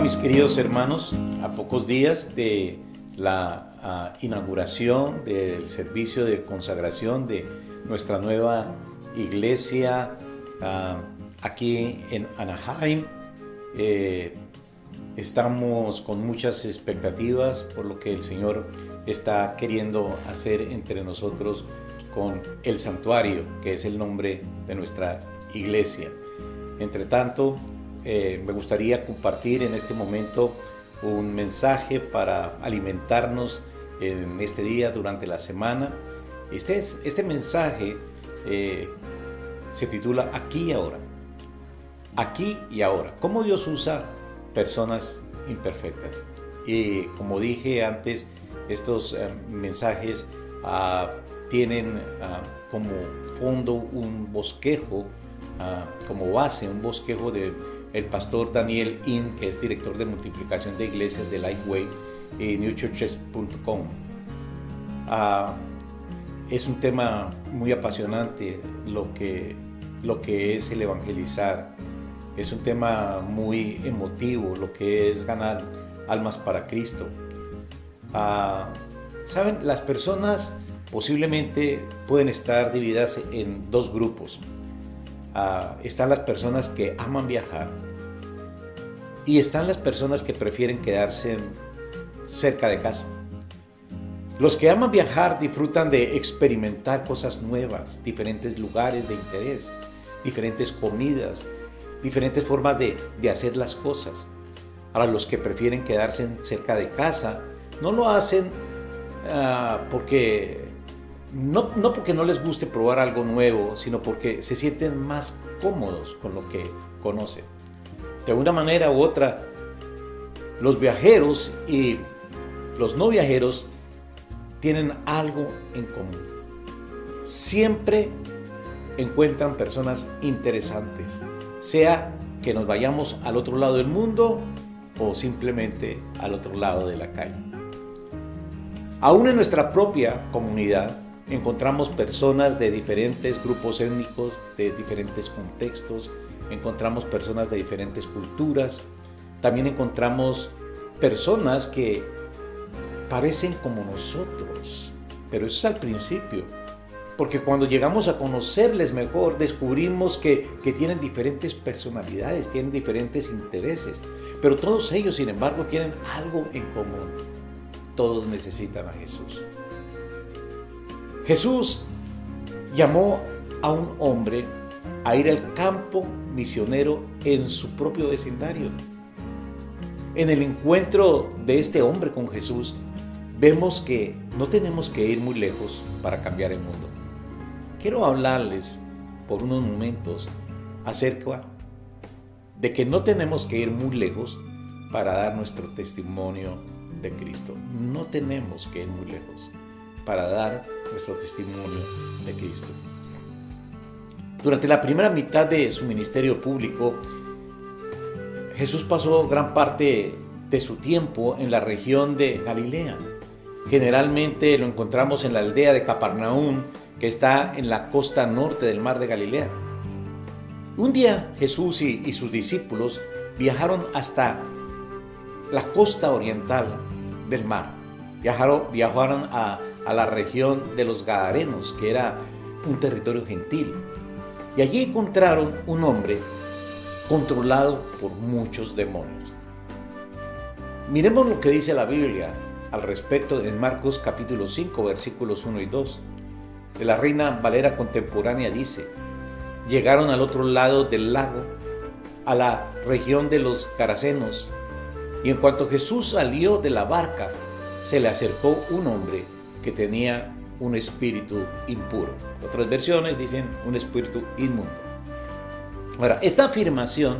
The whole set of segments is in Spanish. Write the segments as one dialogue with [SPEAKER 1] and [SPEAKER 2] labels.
[SPEAKER 1] mis queridos hermanos, a pocos días de la inauguración del servicio de consagración de nuestra nueva iglesia aquí en Anaheim, estamos con muchas expectativas por lo que el Señor está queriendo hacer entre nosotros con el santuario, que es el nombre de nuestra iglesia. Entre tanto, me gustaría compartir en este momento un mensaje para alimentarnos en este día durante la semana. Este mensaje se titula Aquí y Ahora. Aquí y ahora. ¿Cómo Dios usa personas imperfectas? Y como dije antes, estos mensajes tienen como fondo un bosquejo, como base, un bosquejo del pastor Daniel In, que es director de multiplicación de iglesias de Lifeway y newchurches.com. Es un tema muy apasionante lo que es el evangelizar. Es un tema muy emotivo, lo que es ganar almas para Cristo. Saben, las personas posiblemente pueden estar divididas en dos grupos. Están las personas que aman viajar y están las personas que prefieren quedarse cerca de casa. Los que aman viajar disfrutan de experimentar cosas nuevas, diferentes lugares de interés, diferentes comidas, diferentes formas de hacer las cosas. Ahora, los que prefieren quedarse cerca de casa no lo hacen porque no les guste probar algo nuevo, sino porque se sienten más cómodos con lo que conocen. De una manera u otra, los viajeros y los no viajeros tienen algo en común. Siempre encuentran personas interesantes, sea que nos vayamos al otro lado del mundo o simplemente al otro lado de la calle. Aún en nuestra propia comunidad encontramos personas de diferentes grupos étnicos, de diferentes contextos, encontramos personas de diferentes culturas, también encontramos personas que parecen como nosotros, pero eso es al principio, porque cuando llegamos a conocerles mejor, descubrimos que tienen diferentes personalidades, tienen diferentes intereses, pero todos ellos, sin embargo, tienen algo en común. Todos necesitan a Jesús. Jesús llamó a un hombre a ir al campo misionero en su propio vecindario. En el encuentro de este hombre con Jesús, vemos que no tenemos que ir muy lejos para cambiar el mundo. Quiero hablarles por unos momentos acerca de que no tenemos que ir muy lejos para dar nuestro testimonio de Cristo. No tenemos que ir muy lejos para dar nuestro testimonio de Cristo. Durante la primera mitad de su ministerio público, Jesús pasó gran parte de su tiempo en la región de Galilea. Generalmente lo encontramos en la aldea de Capernaum, que está en la costa norte del mar de Galilea. Un día Jesús y sus discípulos viajaron hasta la costa oriental del mar. Viajaron a la región de los Gadarenos, que era un territorio gentil. Y allí encontraron un hombre controlado por muchos demonios. Miremos lo que dice la Biblia al respecto en Marcos capítulo 5, versículos 1 y 2. De la Reina Valera contemporánea dice: llegaron al otro lado del lago, a la región de los Garasenos, y en cuanto Jesús salió de la barca, se le acercó un hombre que tenía un espíritu impuro. Otras versiones dicen un espíritu inmundo. Ahora, esta afirmación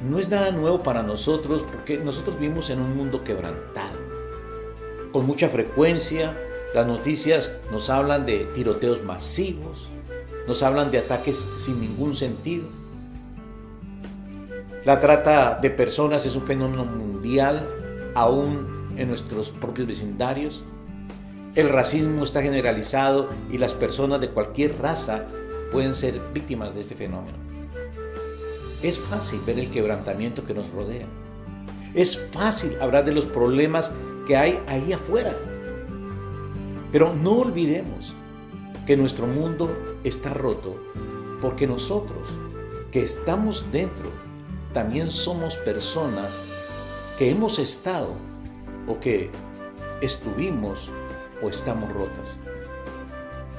[SPEAKER 1] no es nada nuevo para nosotros, porque nosotros vivimos en un mundo quebrantado. Con mucha frecuencia, las noticias nos hablan de tiroteos masivos, nos hablan de ataques sin ningún sentido. La trata de personas es un fenómeno mundial, aún en nuestros propios vecindarios. El racismo está generalizado y las personas de cualquier raza pueden ser víctimas de este fenómeno. Es fácil ver el quebrantamiento que nos rodea. Es fácil hablar de los problemas que hay ahí afuera. Pero no olvidemos que nuestro mundo está roto porque nosotros que estamos dentro también somos personas que hemos estado o que estuvimos o estamos rotas.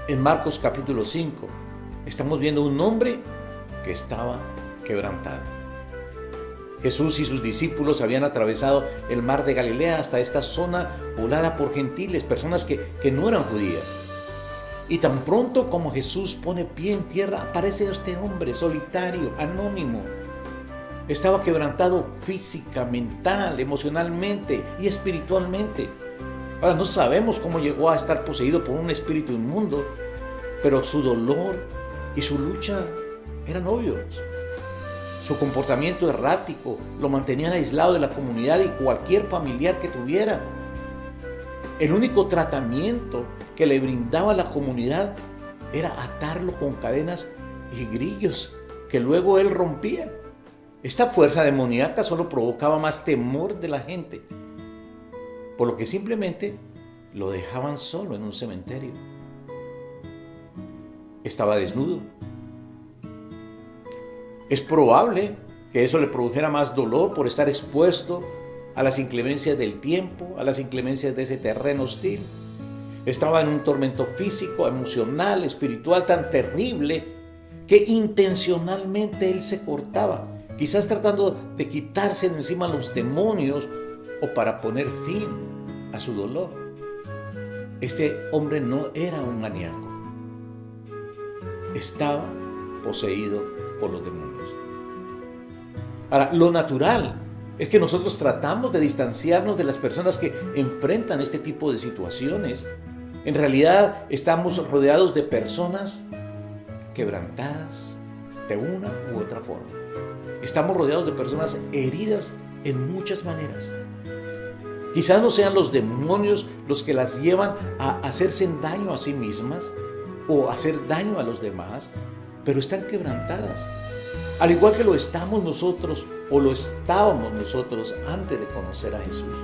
[SPEAKER 1] En Marcos capítulo 5 estamos viendo un hombre que estaba quebrantado. Jesús y sus discípulos habían atravesado el mar de Galilea hasta esta zona poblada por gentiles, personas que no eran judías. Y tan pronto como Jesús pone pie en tierra, aparece este hombre solitario, anónimo. Estaba quebrantado física, mental, emocionalmente y espiritualmente. Ahora no sabemos cómo llegó a estar poseído por un espíritu inmundo, pero su dolor y su lucha eran obvios. Su comportamiento errático lo mantenían aislado de la comunidad y cualquier familiar que tuviera. El único tratamiento que le brindaba la comunidad era atarlo con cadenas y grillos que luego él rompía. Esta fuerza demoníaca solo provocaba más temor de la gente, por lo que simplemente lo dejaban solo en un cementerio. Estaba desnudo. Es probable que eso le produjera más dolor por estar expuesto a las inclemencias del tiempo, a las inclemencias de ese terreno hostil. Estaba en un tormento físico, emocional, espiritual tan terrible que intencionalmente él se cortaba, quizás tratando de quitarse de encima los demonios o para poner fin a su dolor. Este hombre no era un maníaco, estaba poseído por los demonios. Ahora, lo natural es que nosotros tratamos de distanciarnos de las personas que enfrentan este tipo de situaciones. En realidad estamos rodeados de personas quebrantadas de una u otra forma. Estamos rodeados de personas heridas en muchas maneras. Quizás no sean los demonios los que las llevan a hacerse daño a sí mismas o hacer daño a los demás, pero están quebrantadas. Al igual que lo estamos nosotros o lo estábamos nosotros antes de conocer a Jesús.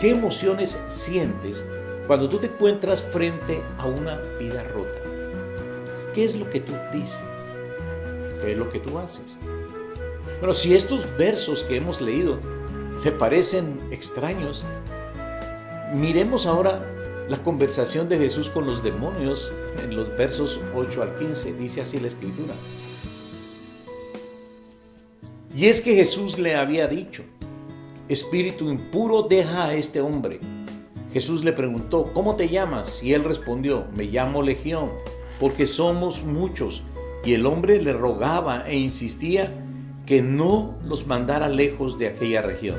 [SPEAKER 1] ¿Qué emociones sientes cuando tú te encuentras frente a una vida rota? ¿Qué es lo que tú dices? ¿Qué es lo que tú haces? Bueno, si estos versos que hemos leído te parecen extraños, miremos ahora la conversación de Jesús con los demonios en los versos 8 al 15. Dice así la Escritura. Y es que Jesús le había dicho: espíritu impuro, deja a este hombre. Jesús le preguntó: ¿cómo te llamas? Y él respondió: me llamo Legión, porque somos muchos. Y el hombre le rogaba e insistía que no los mandara lejos de aquella región.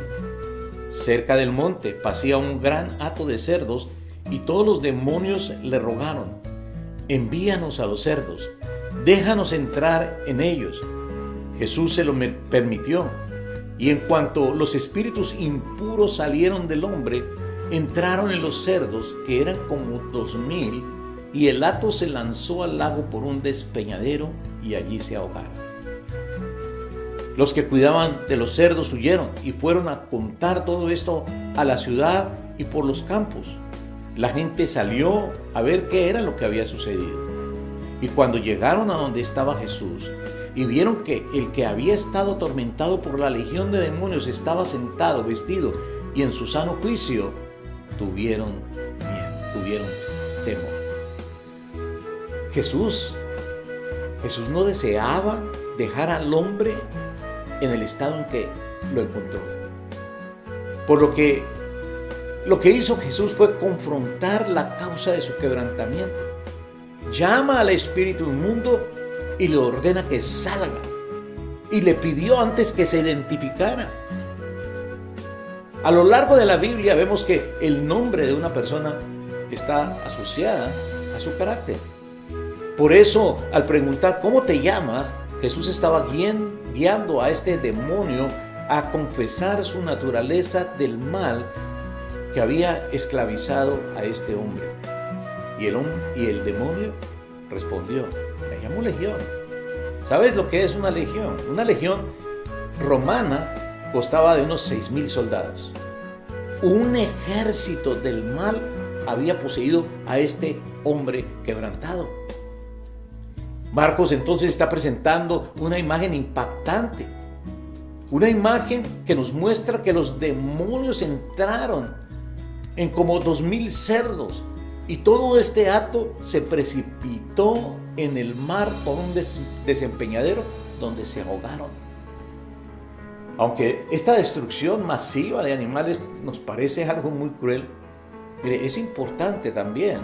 [SPEAKER 1] Cerca del monte pasía un gran hato de cerdos, y todos los demonios le rogaron: envíanos a los cerdos, déjanos entrar en ellos. Jesús se lo permitió, y en cuanto los espíritus impuros salieron del hombre, entraron en los cerdos, que eran como 2000, y el hato se lanzó al lago por un despeñadero y allí se ahogaron. Los que cuidaban de los cerdos huyeron y fueron a contar todo esto a la ciudad y por los campos. La gente salió a ver qué era lo que había sucedido. Y cuando llegaron a donde estaba Jesús y vieron que el que había estado atormentado por la legión de demonios estaba sentado, vestido y en su sano juicio, tuvieron miedo, tuvieron temor. Jesús no deseaba dejar al hombre en el estado en que lo encontró. Por lo que hizo Jesús fue confrontar la causa de su quebrantamiento. Llama al espíritu inmundo y le ordena que salga. Y le pidió antes que se identificara. A lo largo de la Biblia vemos que el nombre de una persona está asociada a su carácter. Por eso, al preguntar ¿cómo te llamas?, Jesús estaba guiando a este demonio a confesar su naturaleza del mal que había esclavizado a este hombre. Y el demonio respondió: me llamo Legión. ¿Sabes lo que es una legión? Una legión romana constaba de unos 6,000 soldados. Un ejército del mal había poseído a este hombre quebrantado. Marcos entonces está presentando una imagen impactante, una imagen que nos muestra que los demonios entraron en como 2,000 cerdos y todo este hato se precipitó en el mar por un desempeñadero donde se ahogaron. Aunque esta destrucción masiva de animales nos parece algo muy cruel, mire, es importante también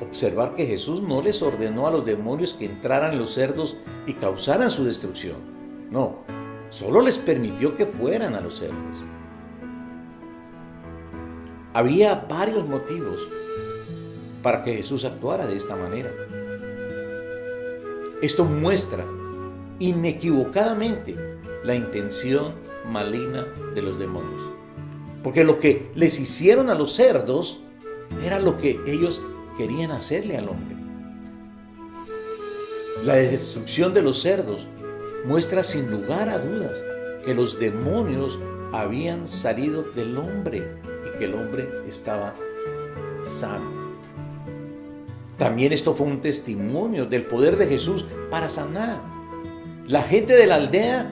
[SPEAKER 1] observar que Jesús no les ordenó a los demonios que entraran en los cerdos y causaran su destrucción. No, solo les permitió que fueran a los cerdos. Había varios motivos para que Jesús actuara de esta manera. Esto muestra inequivocadamente la intención maligna de los demonios. Porque lo que les hicieron a los cerdos era lo que ellos querían hacerle al hombre. La destrucción de los cerdos muestra sin lugar a dudas que los demonios habían salido del hombre y que el hombre estaba sano. También esto fue un testimonio del poder de Jesús para sanar. La gente de la aldea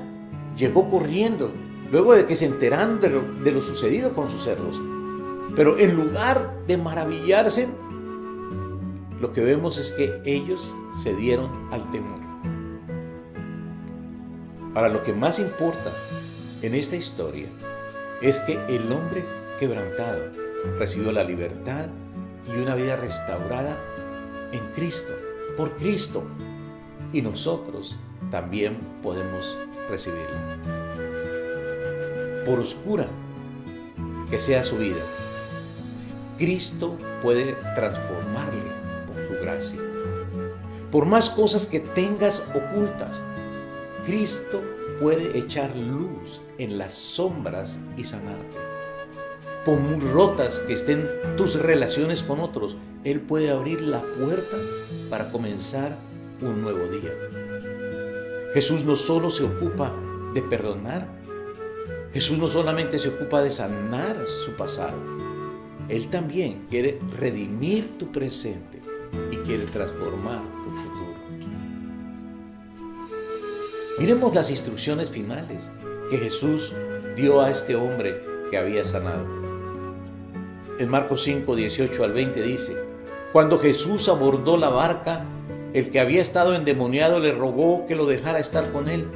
[SPEAKER 1] llegó corriendo luego de que se enteraron de lo sucedido con sus cerdos. Pero en lugar de maravillarse, lo que vemos es que ellos se dieron al temor. Ahora, lo que más importa en esta historia es que el hombre quebrantado recibió la libertad y una vida restaurada en Cristo, por Cristo, y nosotros también podemos recibirla. Por oscura que sea su vida, Cristo puede transformarle por su gracia. Por más cosas que tengas ocultas, Cristo puede echar luz en las sombras y sanarte. Por muy rotas que estén tus relaciones con otros, Él puede abrir la puerta para comenzar un nuevo día. Jesús no solo se ocupa de perdonar, Jesús no solamente se ocupa de sanar su pasado, Él también quiere redimir tu presente y quiere transformar tu futuro. Miremos las instrucciones finales que Jesús dio a este hombre que había sanado. En Marcos 5, 18 al 20 dice: cuando Jesús abordó la barca, el que había estado endemoniado le rogó que lo dejara estar con él.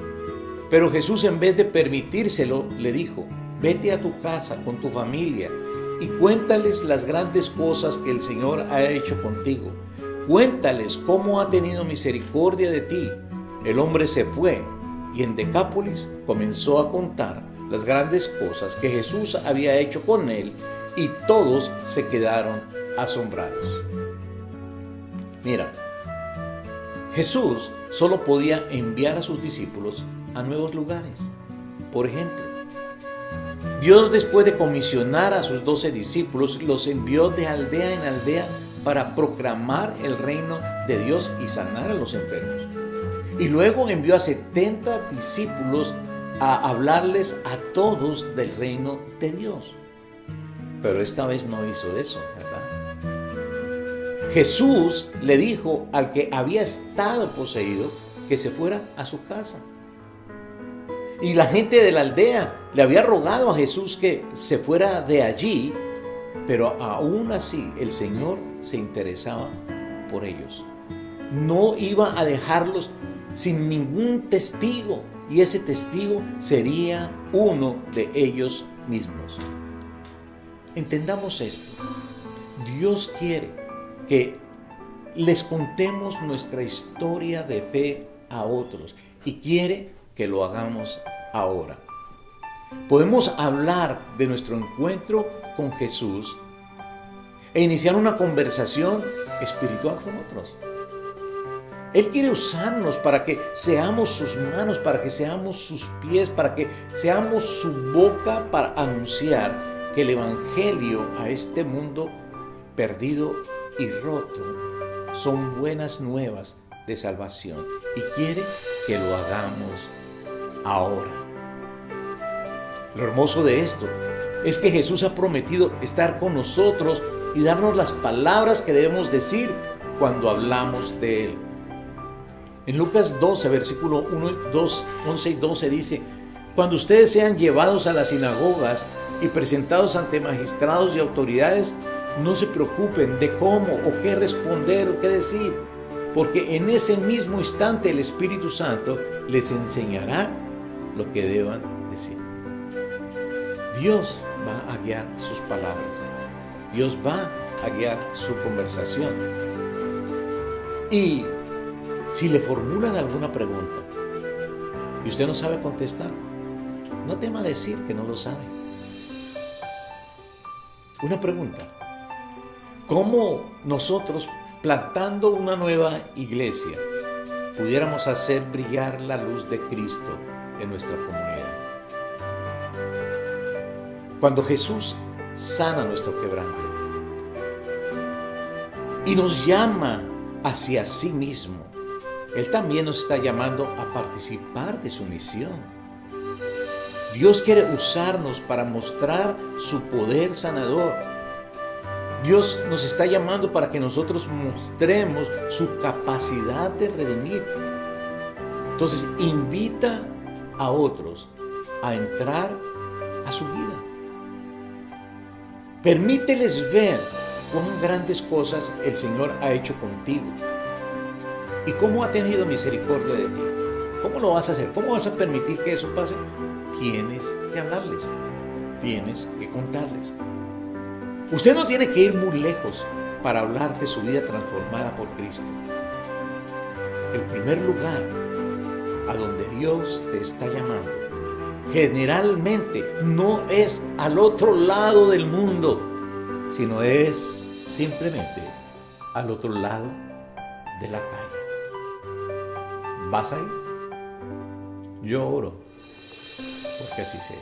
[SPEAKER 1] Pero Jesús, en vez de permitírselo, le dijo: vete a tu casa con tu familia y cuéntales las grandes cosas que el Señor ha hecho contigo. Cuéntales cómo ha tenido misericordia de ti. El hombre se fue y en Decápolis comenzó a contar las grandes cosas que Jesús había hecho con él y todos se quedaron asombrados. Mira, Jesús solo podía enviar a sus discípulos a nuevos lugares. Por ejemplo, Dios, después de comisionar a sus 12 discípulos, los envió de aldea en aldea para proclamar el reino de Dios y sanar a los enfermos. Y luego envió a 70 discípulos a hablarles a todos del reino de Dios. Pero esta vez no hizo eso, ¿verdad? Jesús le dijo al que había estado poseído que se fuera a su casa. Y la gente de la aldea le había rogado a Jesús que se fuera de allí, pero aún así el Señor se interesaba por ellos. No iba a dejarlos sin ningún testigo, y ese testigo sería uno de ellos mismos. Entendamos esto. Dios quiere que les contemos nuestra historia de fe a otros y quiere que lo hagamos ahora. Podemos hablar de nuestro encuentro con Jesús e iniciar una conversación espiritual con otros. Él quiere usarnos para que seamos sus manos, para que seamos sus pies, para que seamos su boca para anunciar que el Evangelio a este mundo perdido y roto son buenas nuevas de salvación, y quiere que lo hagamos ahora. Lo hermoso de esto es que Jesús ha prometido estar con nosotros y darnos las palabras que debemos decir cuando hablamos de Él. En Lucas 12, versículo 11 y 12 dice: cuando ustedes sean llevados a las sinagogas y presentados ante magistrados y autoridades, no se preocupen de cómo o qué responder o qué decir, porque en ese mismo instante el Espíritu Santo les enseñará lo que deban decir. Dios va a guiar sus palabras. Dios va a guiar su conversación. Y si le formulan alguna pregunta y usted no sabe contestar, no tema decir que no lo sabe. Una pregunta: ¿cómo nosotros, plantando una nueva iglesia, pudiéramos hacer brillar la luz de Cristo en nuestra comunidad? Cuando Jesús sana nuestro quebranto y nos llama hacia sí mismo, Él también nos está llamando a participar de su misión. Dios quiere usarnos para mostrar su poder sanador. Dios nos está llamando para que nosotros mostremos su capacidad de redimir. Entonces, invita a otros a entrar a su vida. Permíteles ver cuán grandes cosas el Señor ha hecho contigo y cómo ha tenido misericordia de ti. ¿Cómo lo vas a hacer? ¿Cómo vas a permitir que eso pase? Tienes que hablarles, tienes que contarles. Usted no tiene que ir muy lejos para hablar de su vida transformada por Cristo. El primer lugar a donde Dios te está llamando generalmente no es al otro lado del mundo, sino es simplemente al otro lado de la calle. ¿Vas a ir? Yo oro porque así sea.